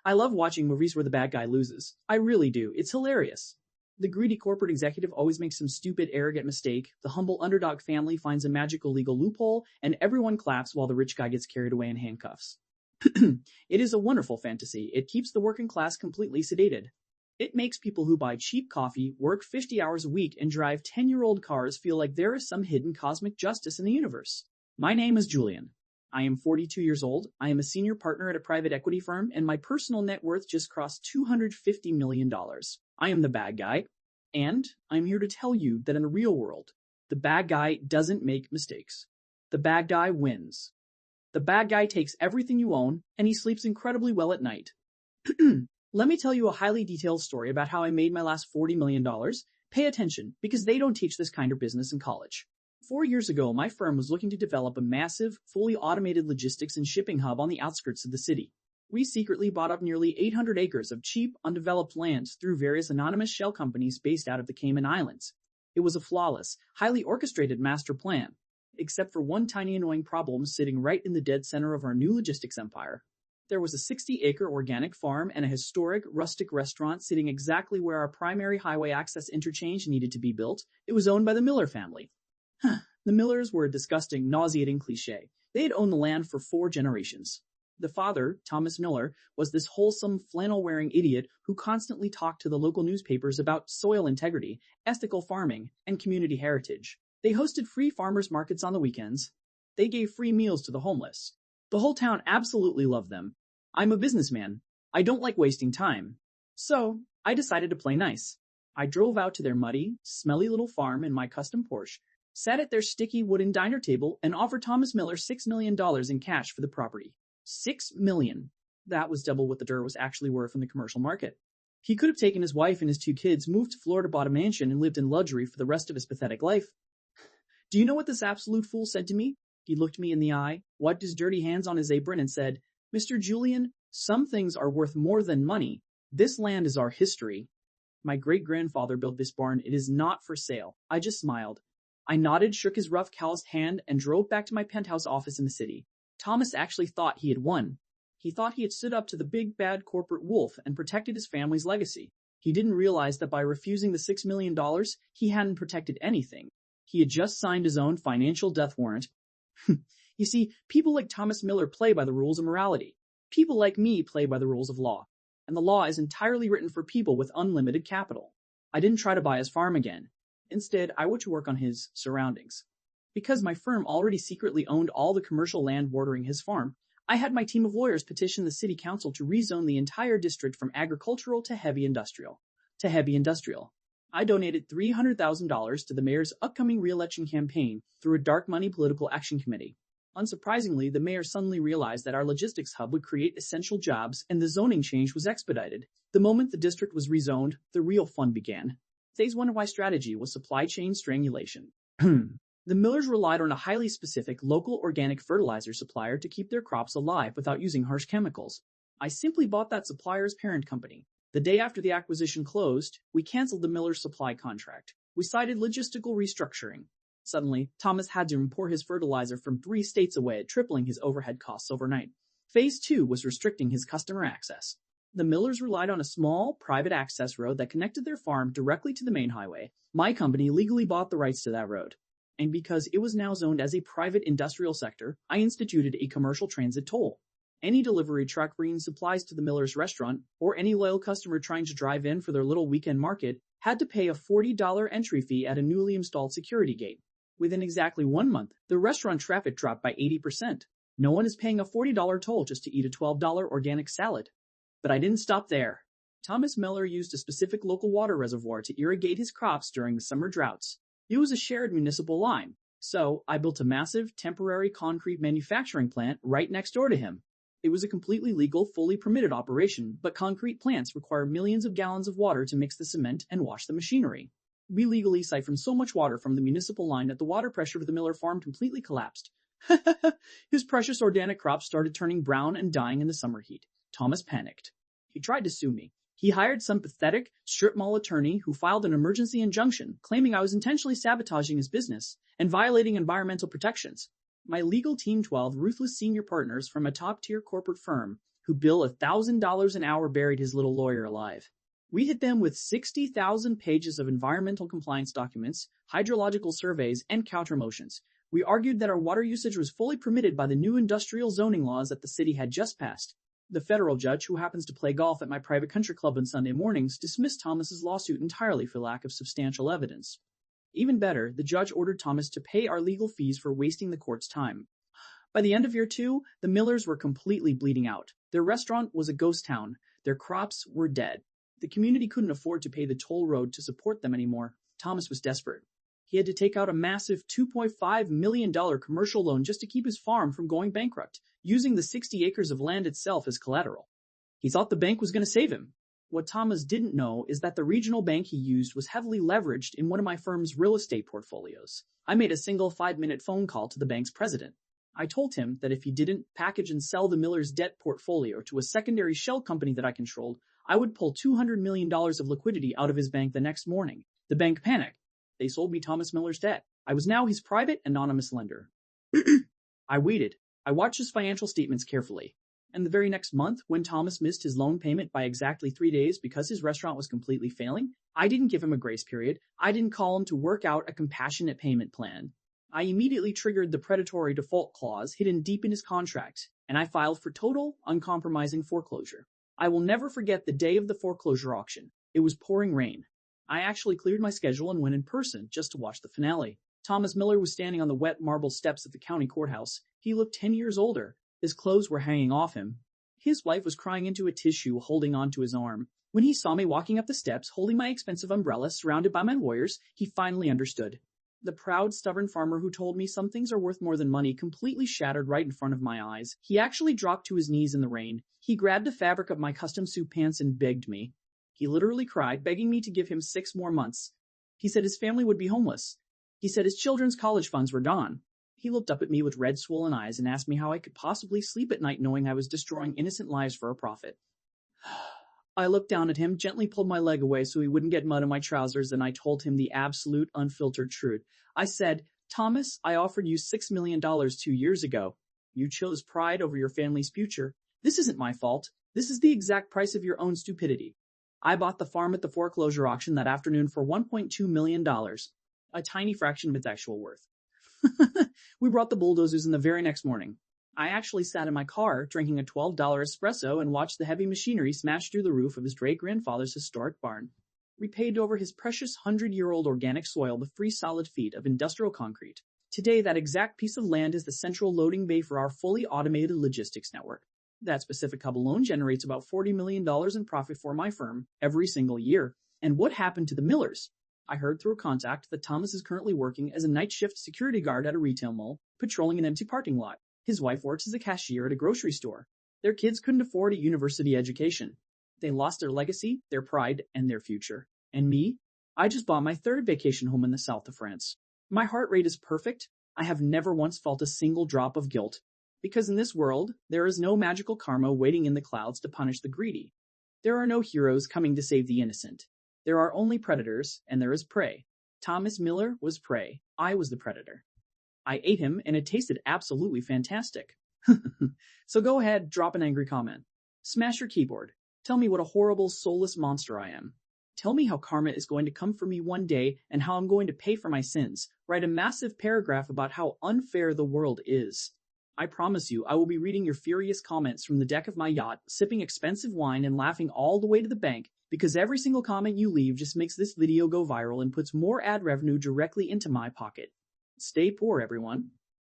I love watching movies where the bad guy loses. I really do. It's hilarious. The greedy corporate executive always makes some stupid, arrogant mistake, the humble underdog family finds a magical legal loophole, and everyone claps while the rich guy gets carried away in handcuffs. It is a wonderful fantasy. It keeps the working class completely sedated. It makes people who buy cheap coffee, work 50 hours a week, and drive 10-year-old cars feel like there is some hidden cosmic justice in the universe. My name is Julian. I am 42 years old. I am a senior partner at a private equity firm, and my personal net worth just crossed $250 million. I am the bad guy, and I'm here to tell you that in the real world, the bad guy doesn't make mistakes. The bad guy wins. The bad guy takes everything you own, and he sleeps incredibly well at night. Let me tell you a highly detailed story about how I made my last $40 million. Pay attention, because they don't teach this kind of business in college. 4 years ago, my firm was looking to develop a massive, fully automated logistics and shipping hub on the outskirts of the city. We secretly bought up nearly 800 acres of cheap, undeveloped land through various anonymous shell companies based out of the Cayman Islands. It was a flawless, highly orchestrated master plan, except for one tiny annoying problem sitting right in the dead center of our new logistics empire. There was a 60-acre organic farm and a historic, rustic restaurant sitting exactly where our primary highway access interchange needed to be built. It was owned by the Miller family. The Millers were a disgusting, nauseating cliché. They had owned the land for 4 generations. The father, Thomas Miller, was this wholesome, flannel-wearing idiot who constantly talked to the local newspapers about soil integrity, ethical farming, and community heritage. They hosted free farmers markets on the weekends. They gave free meals to the homeless. The whole town absolutely loved them. I'm a businessman. I don't like wasting time. So, I decided to play nice. I drove out to their muddy, smelly little farm in my custom Porsche, sat at their sticky wooden diner table, and offered Thomas Miller $6 million in cash for the property. $6 million. That was double what the dirt was actually worth in the commercial market. He could have taken his wife and his 2 kids, moved to Florida, bought a mansion, and lived in luxury for the rest of his pathetic life. Do you know what this absolute fool said to me? He looked me in the eye, wiped his dirty hands on his apron, and said, "Mr. Julian, some things are worth more than money. This land is our history. My great-grandfather built this barn. It is not for sale." I just smiled. I nodded, shook his rough, calloused hand, and drove back to my penthouse office in the city. Thomas actually thought he had won. He thought he had stood up to the big, bad corporate wolf and protected his family's legacy. He didn't realize that by refusing the $6 million, he hadn't protected anything. He had just signed his own financial death warrant. You see, people like Thomas Miller play by the rules of morality. People like me play by the rules of law. And the law is entirely written for people with unlimited capital. I didn't try to buy his farm again. Instead, I went to work on his surroundings. Because my firm already secretly owned all the commercial land bordering his farm, I had my team of lawyers petition the city council to rezone the entire district from agricultural to heavy industrial. I donated $300,000 to the mayor's upcoming re-election campaign through a dark money political action committee. Unsurprisingly, the mayor suddenly realized that our logistics hub would create essential jobs, and the zoning change was expedited. The moment the district was rezoned, the real fun began. Phase 1 of my strategy was supply chain strangulation. The Millers relied on a highly specific local organic fertilizer supplier to keep their crops alive without using harsh chemicals. I simply bought that supplier's parent company. The day after the acquisition closed, we canceled the Miller's supply contract. We cited logistical restructuring. Suddenly, Thomas had to import his fertilizer from 3 states away, tripling his overhead costs overnight. Phase 2 was restricting his customer access. The Millers relied on a small, private access road that connected their farm directly to the main highway. My company legally bought the rights to that road. And because it was now zoned as a private industrial sector, I instituted a commercial transit toll. Any delivery truck bringing supplies to the Miller's restaurant, or any loyal customer trying to drive in for their little weekend market, had to pay a $40 entry fee at a newly installed security gate. Within exactly 1 month, the restaurant traffic dropped by 80%. No one is paying a $40 toll just to eat a $12 organic salad. But I didn't stop there. Thomas Miller used a specific local water reservoir to irrigate his crops during the summer droughts. It was a shared municipal line, so I built a massive, temporary concrete manufacturing plant right next door to him. It was a completely legal, fully permitted operation, but concrete plants require millions of gallons of water to mix the cement and wash the machinery. We legally siphoned so much water from the municipal line that the water pressure of the Miller farm completely collapsed. His precious organic crops started turning brown and dying in the summer heat. Thomas panicked. He tried to sue me. He hired some pathetic, strip mall attorney who filed an emergency injunction claiming I was intentionally sabotaging his business and violating environmental protections. My legal team 12 ruthless senior partners from a top-tier corporate firm who bill $1,000 an hour buried his little lawyer alive. We hit them with 60,000 pages of environmental compliance documents, hydrological surveys, and counter-motions. We argued that our water usage was fully permitted by the new industrial zoning laws that the city had just passed. The federal judge, who happens to play golf at my private country club on Sunday mornings, dismissed Thomas's lawsuit entirely for lack of substantial evidence. Even better, the judge ordered Thomas to pay our legal fees for wasting the court's time. By the end of year 2, the Millers were completely bleeding out. Their restaurant was a ghost town. Their crops were dead. The community couldn't afford to pay the toll road to support them anymore. Thomas was desperate. He had to take out a massive $2.5 million commercial loan just to keep his farm from going bankrupt, using the 60 acres of land itself as collateral. He thought the bank was going to save him. What Thomas didn't know is that the regional bank he used was heavily leveraged in one of my firm's real estate portfolios. I made a single 5-minute phone call to the bank's president. I told him that if he didn't package and sell the Miller's debt portfolio to a secondary shell company that I controlled, I would pull $200 million of liquidity out of his bank the next morning. The bank panicked. They sold me Thomas Miller's debt. I was now his private, anonymous lender. I waited. I watched his financial statements carefully. And the very next month, when Thomas missed his loan payment by exactly 3 days because his restaurant was completely failing, I didn't give him a grace period. I didn't call him to work out a compassionate payment plan. I immediately triggered the predatory default clause hidden deep in his contract, and I filed for total, uncompromising foreclosure. I will never forget the day of the foreclosure auction. It was pouring rain. I actually cleared my schedule and went in person just to watch the finale. Thomas Miller was standing on the wet marble steps of the county courthouse. He looked 10 years older. His clothes were hanging off him. His wife was crying into a tissue, holding onto his arm. When he saw me walking up the steps, holding my expensive umbrella, surrounded by my lawyers, he finally understood. The proud, stubborn farmer who told me some things are worth more than money completely shattered right in front of my eyes. He actually dropped to his knees in the rain. He grabbed the fabric of my custom suit pants and begged me. He literally cried, begging me to give him 6 more months. He said his family would be homeless. He said his children's college funds were gone. He looked up at me with red, swollen eyes and asked me how I could possibly sleep at night knowing I was destroying innocent lives for a profit. I looked down at him, gently pulled my leg away so he wouldn't get mud on my trousers, and I told him the absolute, unfiltered truth. I said, Thomas, I offered you $6 million 2 years ago. You chose pride over your family's future. This isn't my fault. This is the exact price of your own stupidity. I bought the farm at the foreclosure auction that afternoon for $1.2 million, a tiny fraction of its actual worth. We brought the bulldozers in the very next morning. I actually sat in my car, drinking a $12 espresso, and watched the heavy machinery smash through the roof of his great-grandfather's historic barn. We paved over his precious 100-year-old organic soil the 3 solid feet of industrial concrete. Today, that exact piece of land is the central loading bay for our fully automated logistics network. That specific hub alone generates about $40 million in profit for my firm every single year. And what happened to the Millers? I heard through a contact that Thomas is currently working as a night shift security guard at a retail mall, patrolling an empty parking lot. His wife works as a cashier at a grocery store. Their kids couldn't afford a university education. They lost their legacy, their pride, and their future. And me? I just bought my 3rd vacation home in the south of France. My heart rate is perfect. I have never once felt a single drop of guilt. Because in this world, there is no magical karma waiting in the clouds to punish the greedy. There are no heroes coming to save the innocent. There are only predators, and there is prey. Thomas Miller was prey. I was the predator. I ate him, and it tasted absolutely fantastic. So go ahead, drop an angry comment. Smash your keyboard. Tell me what a horrible, soulless monster I am. Tell me how karma is going to come for me one day and how I'm going to pay for my sins. Write a massive paragraph about how unfair the world is. I promise you, I will be reading your furious comments from the deck of my yacht, sipping expensive wine and laughing all the way to the bank, because every single comment you leave just makes this video go viral and puts more ad revenue directly into my pocket. Stay poor, everyone.